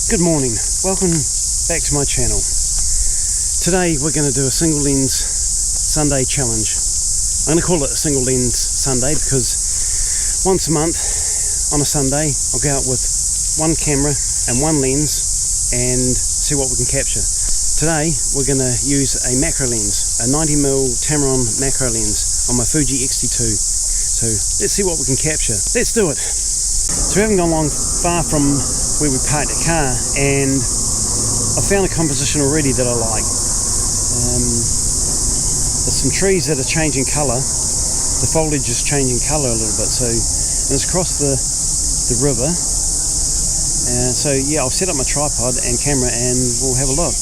Good morning, welcome back to my channel. Today we're going to do a single lens Sunday challenge. I'm going to call it a single lens Sunday because once a month on a Sunday I'll go out with one camera and one lens and see what we can capture. Today we're going to use a macro lens, a 90mm Tamron macro lens on my Fuji XT2. So let's see what we can capture. Let's do it. So we haven't gone far from where we parked the car, and I found a composition already that I like. There's some trees that are changing colour. The foliage is changing colour a little bit, so and it's across the river. So yeah, I'll set up my tripod and camera and we'll have a look.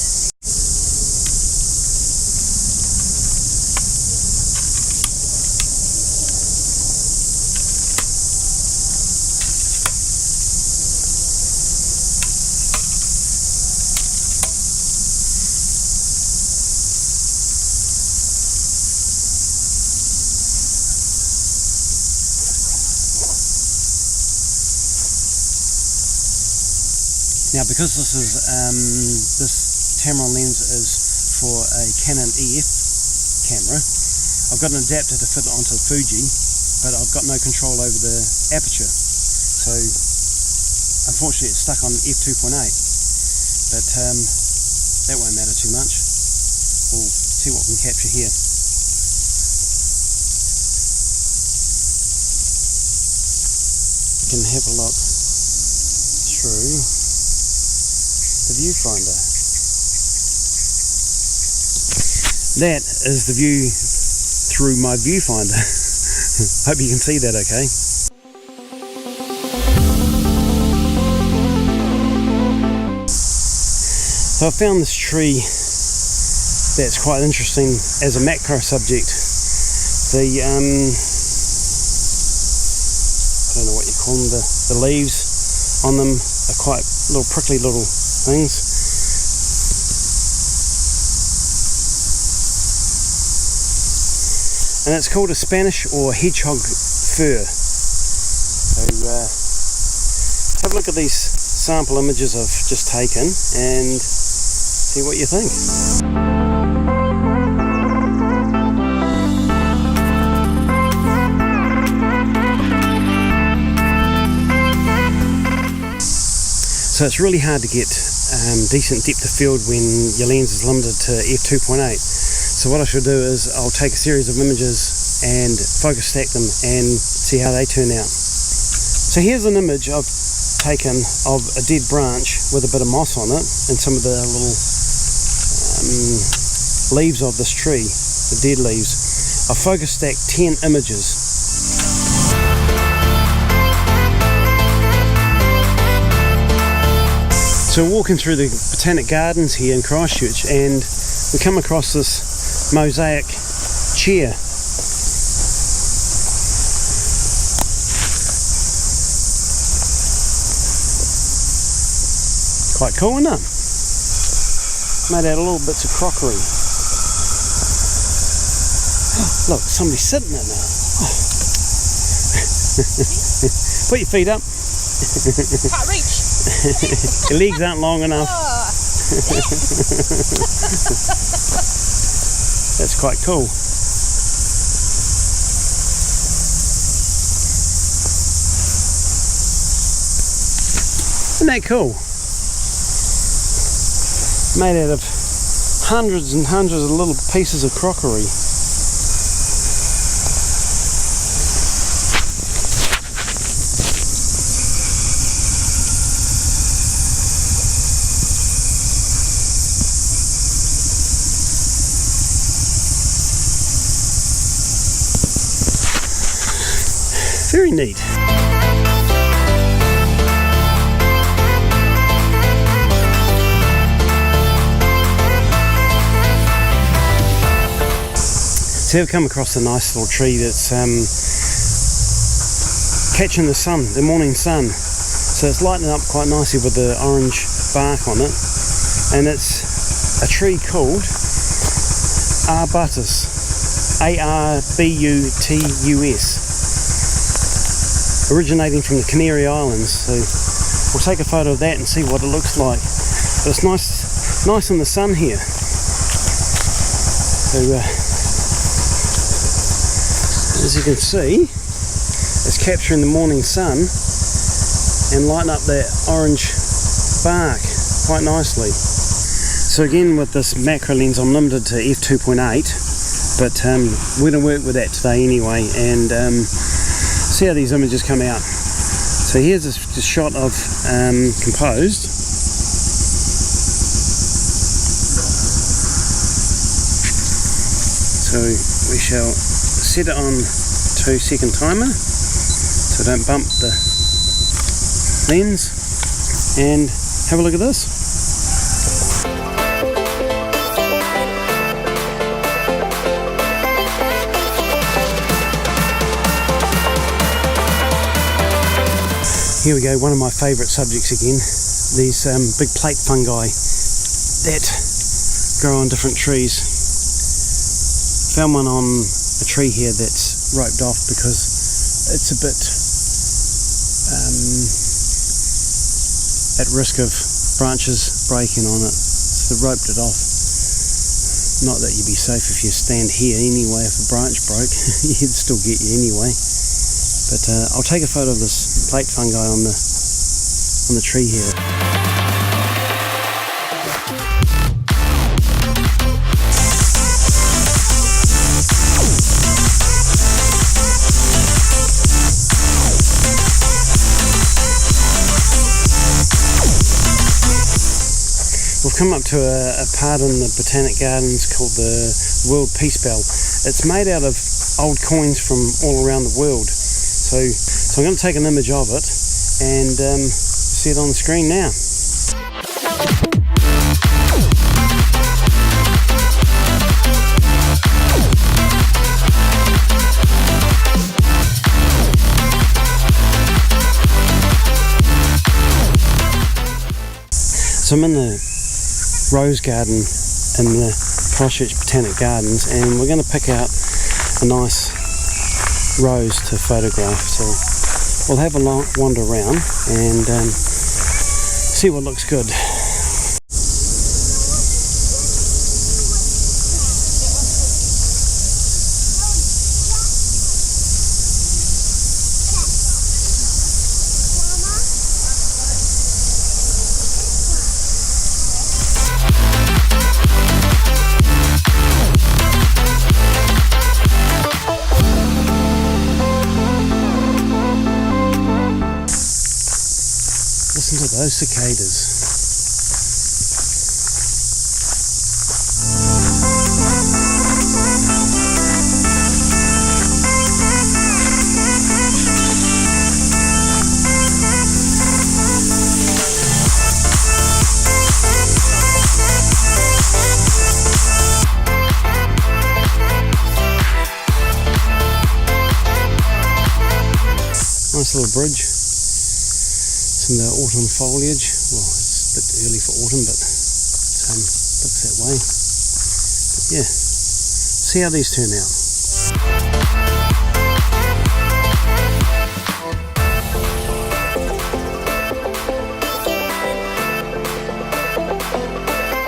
Now, because this Tamron lens is for a Canon EF camera, I've got an adapter to fit it onto the Fuji, but I've got no control over the aperture. So, unfortunately, it's stuck on f2.8. But that won't matter too much. We'll see what we can capture here. You can have a look through the viewfinder. That is the view through my viewfinder. Hope you can see that okay. So I found this tree that's quite interesting as a macro subject. The I don't know what you call them, the leaves on them are quite little prickly little things. And it's called a Spanish or hedgehog fir. So have a look at these sample images I've just taken and see what you think. So it's really hard to get decent depth of field when your lens is limited to f2.8. So what I should do is I'll take a series of images and focus stack them and see how they turn out. So here's an image I've taken of a dead branch with a bit of moss on it and some of the little leaves of this tree, the dead leaves. I've focus stacked 10 images. So we're walking through the Botanic Gardens here in Christchurch and we come across this mosaic chair. Quite cool, isn't it? Made out of little bits of crockery. Look, somebody's sitting in there. Oh. Put your feet up. Can't reach. Your legs aren't long enough. That's quite cool. Isn't that cool? Made out of hundreds and hundreds of little pieces of crockery. Very neat. So I've come across a nice little tree that's catching the sun, the morning sun. So it's lighting up quite nicely with the orange bark on it. And it's a tree called Arbutus, A-R-B-U-T-U-S. Originating from the Canary Islands, so we'll take a photo of that and see what it looks like. But it's nice in the sun here. So as you can see, it's capturing the morning sun and lighting up that orange bark quite nicely. So again, with this macro lens, I'm limited to f2.8, but we're going to work with that today anyway and see how these images come out. So here's a shot of composed. So we shall set it on 2-second timer so don't bump the lens, and have a look at this. Here we go, one of my favourite subjects again, these big plate fungi that grow on different trees. Found one on a tree here that's roped off because it's a bit at risk of branches breaking on it, so roped it off. Not that you'd be safe if you stand here anyway. If a branch broke, you'd still get you anyway. But I'll take a photo of this plate fungi on the tree here. We've come up to a part in the Botanic Gardens called the World Peace Bell. It's made out of old coins from all around the world. So I'm going to take an image of it and see it on the screen now. So I'm in the Rose Garden in the Christchurch Botanic Gardens, and we're going to pick out a nice rose to photograph. So we'll have a wander around and see what looks good. Listen to those cicadas. Nice little bridge. In the autumn foliage. Well, it's a bit early for autumn, but it looks that way. But yeah, see how these turn out.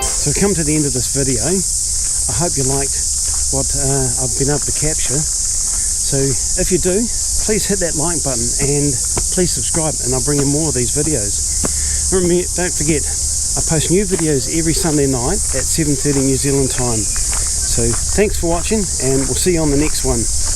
So we've come to the end of this video. I hope you liked what I've been able to capture. So if you do, please hit that like button and please subscribe, and I'll bring you more of these videos. Remember, don't forget, I post new videos every Sunday night at 7:30 New Zealand time. So thanks for watching, and we'll see you on the next one.